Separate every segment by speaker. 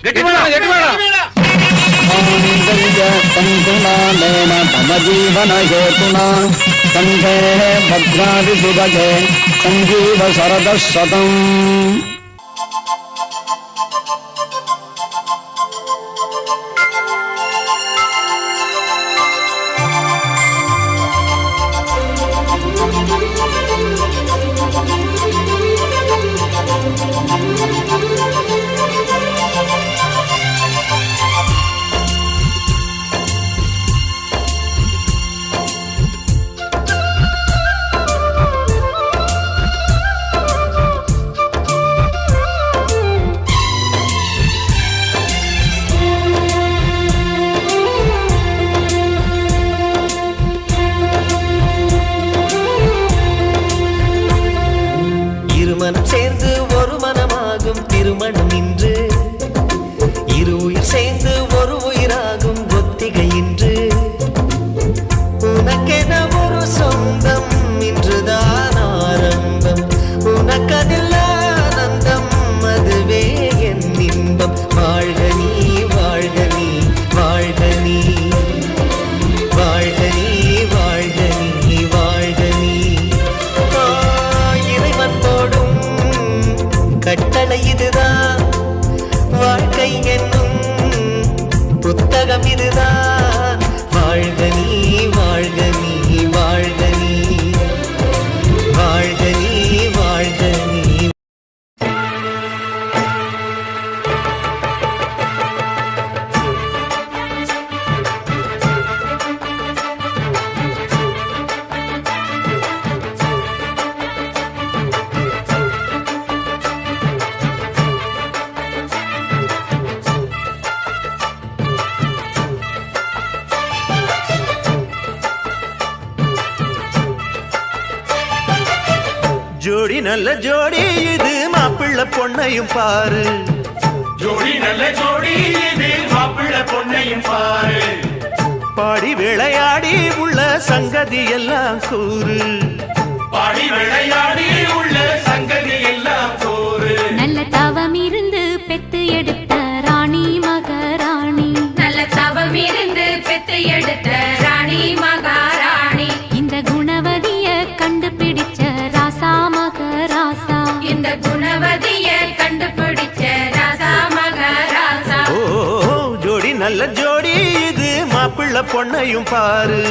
Speaker 1: मम जीवन हेतुना कंठे भद्रादि सुभगे संजीव शरदः शतम्।
Speaker 2: சேர்ந்து ஒரு மனமாகும் திருமணம் இன்று, இரு உயிர் சேர்ந்து ஒரு உயிராகும் ஒத்திகை இன்று. உனக்கென ஒரு சொந்தம் இன்றுதான் ஆரம்பம், உனக்கதில் ஆனந்தம் அதுவே என் இன்பம். வாழ்க நீ வாழ்க நீ வாழ்க நீ வாழ்க நீ வாழ்க நீ வாழ்க நீ. இறைவன் போடும் கட்டளை இதுதான், வாழ்க்கை என்னும் புத்தகம் இதுதான். வாழ்க நீ வாழ்க நீ வாழ்க நீ வாழ்க நீ வாழ்க நீ. ஜோடி நல்ல ஜோடி இது மாப்பிள்ளை பொண்ணையும் பாரு,
Speaker 3: ஜோடி நல்ல ஜோடி இது மாப்பிள்ளை பொண்ணையும் பாரு.
Speaker 2: பாடி விளையாடி உள்ள சங்கதி எல்லாம் கூறு,
Speaker 3: பாடி விளையாடி உள்ள சங்கதி எல்லாம் கூறு.
Speaker 4: நல்ல தவம் இருந்து பெத்து எடுத்த ராணி மகாராணி,
Speaker 5: நல்ல தவம் இருந்து பெத்து எடுத்த ராணி மகாராணி.
Speaker 4: இந்த குணவதிய கண்டுபிடிச்ச ராசா மகராசா,
Speaker 5: இந்த குணவதிய கண்டுபிடிச்ச ராசா மகராசா.
Speaker 2: ஓ ஜோடி நல்ல ஜோடி இது மாப்பிள்ளை பொண்ணையும் பாரு,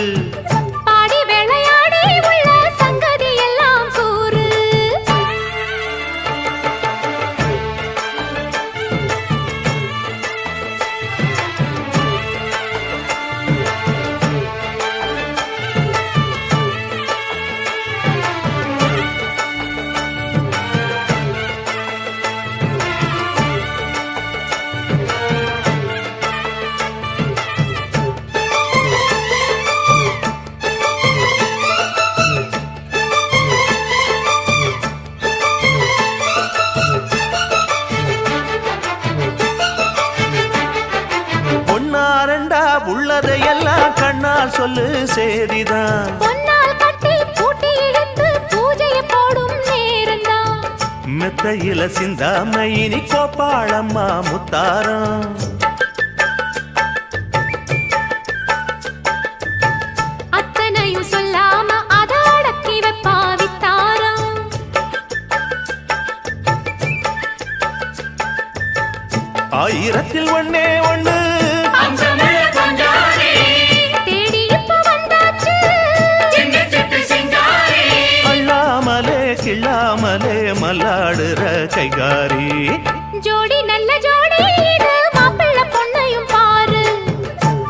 Speaker 4: பாடி விளையாடி உள்ள சங்கதி எல்லாம் கூறு.
Speaker 2: பொன்னாரண்டா உள்ளதையெல்லாம் கண்ணால் சொல்லு சேதிதான்,
Speaker 4: பொன்னால் கட்டி பூட்டி இழுத்து பூஜையை போடும் நேரம்தான்.
Speaker 2: மெத்தையில சிந்தாம இனி கோப்பாளம்மா முத்தாரம்.
Speaker 4: அத்தனையும் சொல்லாம அத அடக்கி வைப்பா வித்தாரம்.
Speaker 2: ஆயிரத்தில் ஒண்ணே ஒண்ணு
Speaker 3: அம்சமுள்ள கொஞ்சாரி
Speaker 4: தேடி இப்ப வந்தாச்சு,
Speaker 3: சின்ன சிட்டு சிங்காரி.
Speaker 2: அள்ளாமலே கிள்ளாமலே மல்லாடுற கைகாரி.
Speaker 4: ஜோடி நல்ல ஜோடி இது மாப்பிள்ளை பொண்ணையும் பாரு,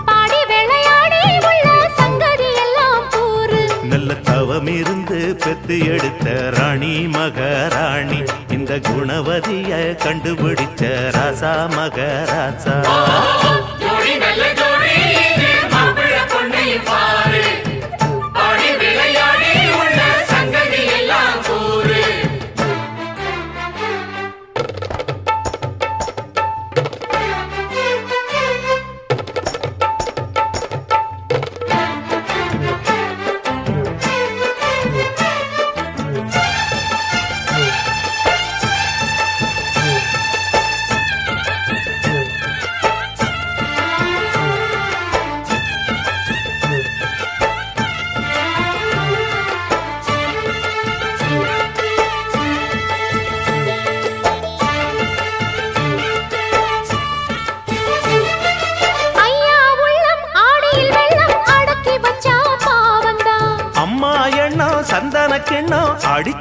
Speaker 4: பாடி விளையாடி உள்ள சங்கதி எல்லாம் கூறு.
Speaker 2: நல்ல தவம் இருந்து பெத்து எடுத்த ராணி மகாராணி, இந்த குணவதிய கண்டுபிடிச்ச ராசா மகராசா.
Speaker 3: ஜோடி நல்ல ஜோடி இது மாப்பிள்ளை பொண்ணையும் பாரு, பாடி விளையாடி உள்ள சங்கதி எல்லாம் கூறு.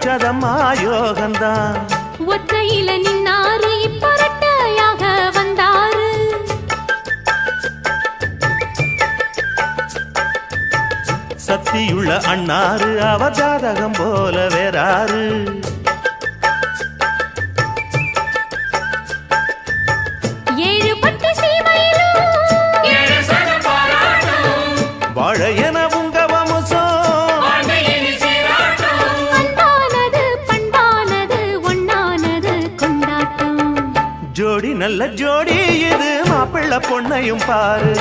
Speaker 2: கிடைச்சதம்மா யோகந்தான்.
Speaker 4: ஒற்றையில நின்னாரு இப்ப ரெட்டையாக வந்தாரு.
Speaker 2: சக்தியுள்ள அண்ணாரு அவ ஜாதகம் போல வேறாரு.
Speaker 4: ஏழு பட்டு சீமையிலும்
Speaker 3: ஏழு சத பாராட்டும்
Speaker 2: வாழ என உங்க வம்சம்
Speaker 3: வாழ்க்கையினி சீராட்டும்
Speaker 4: அன்பானது பண்பானது ஒண்ணானது கொண்டாட்டம்.
Speaker 2: ஜோடி நல்ல ஜோடி இது மாப்பிள்ளை பொண்ணையும் பாரு.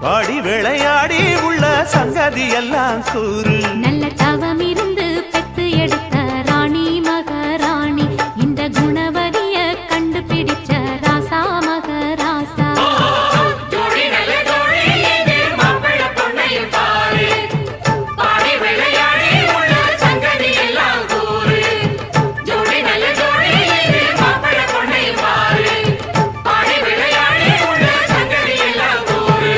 Speaker 2: பாடி விளையாடி உள்ள சங்கதி எல்லாம் கூறு.
Speaker 4: நல்ல தவம் இருந்து பெத்து எடுத்த ராணி மகாராணி இந்த குணவதிய கண்டுபிடிச்ச ராசா மகராசா.
Speaker 3: ஜோடி நல்ல ஜோடி இது மாப்பிள்ளை பொண்ணையும் பாரு. பாடி விளையாடி உள்ள சங்கதி எல்லாம் கூறு. ஜோடி நல்ல ஜோடி இது மாப்பிள்ளை பொண்ணையும் பாரு. பாடி விளையாடி உள்ள சங்கதி எல்லாம் கூறு.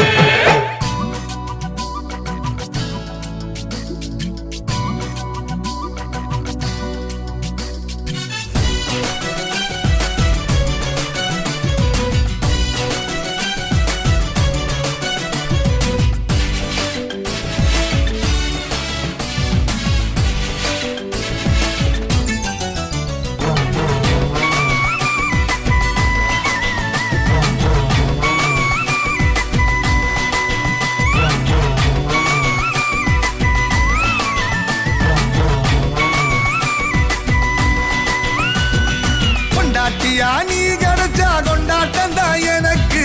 Speaker 6: கொண்டாட்டியா நீ கிடைச்சா கொண்டாட்டம் தான் எனக்கு.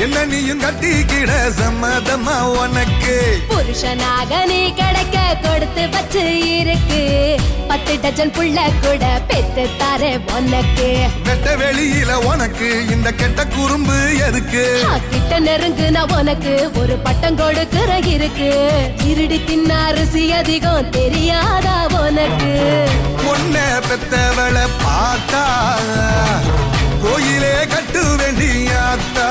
Speaker 6: என்ன நீயும் கட்டிக்கிட சம்மதமா உனக்கு.
Speaker 7: புருஷனாக நீ கிடைக்க கொடுத்து வச்சு இருக்கு. 10 டஜன் புள்ள கூட பெத்து தாரே உனக்கு.
Speaker 6: வெட்ட வெளியில உனக்கு இந்த கெட்ட குறும்பு எதுக்கு.
Speaker 7: கிட்ட நெருங்குனா உனக்கு ஒரு பட்டம் கொடுக்கிற இருக்கு. இருடி தின்ன அரிசி அதிகம் தெரியாதா உனக்கு.
Speaker 6: பொண்ண பெத்தவளை பார்த்தா கோயிலே கட்டு வேண்டியாத்தா.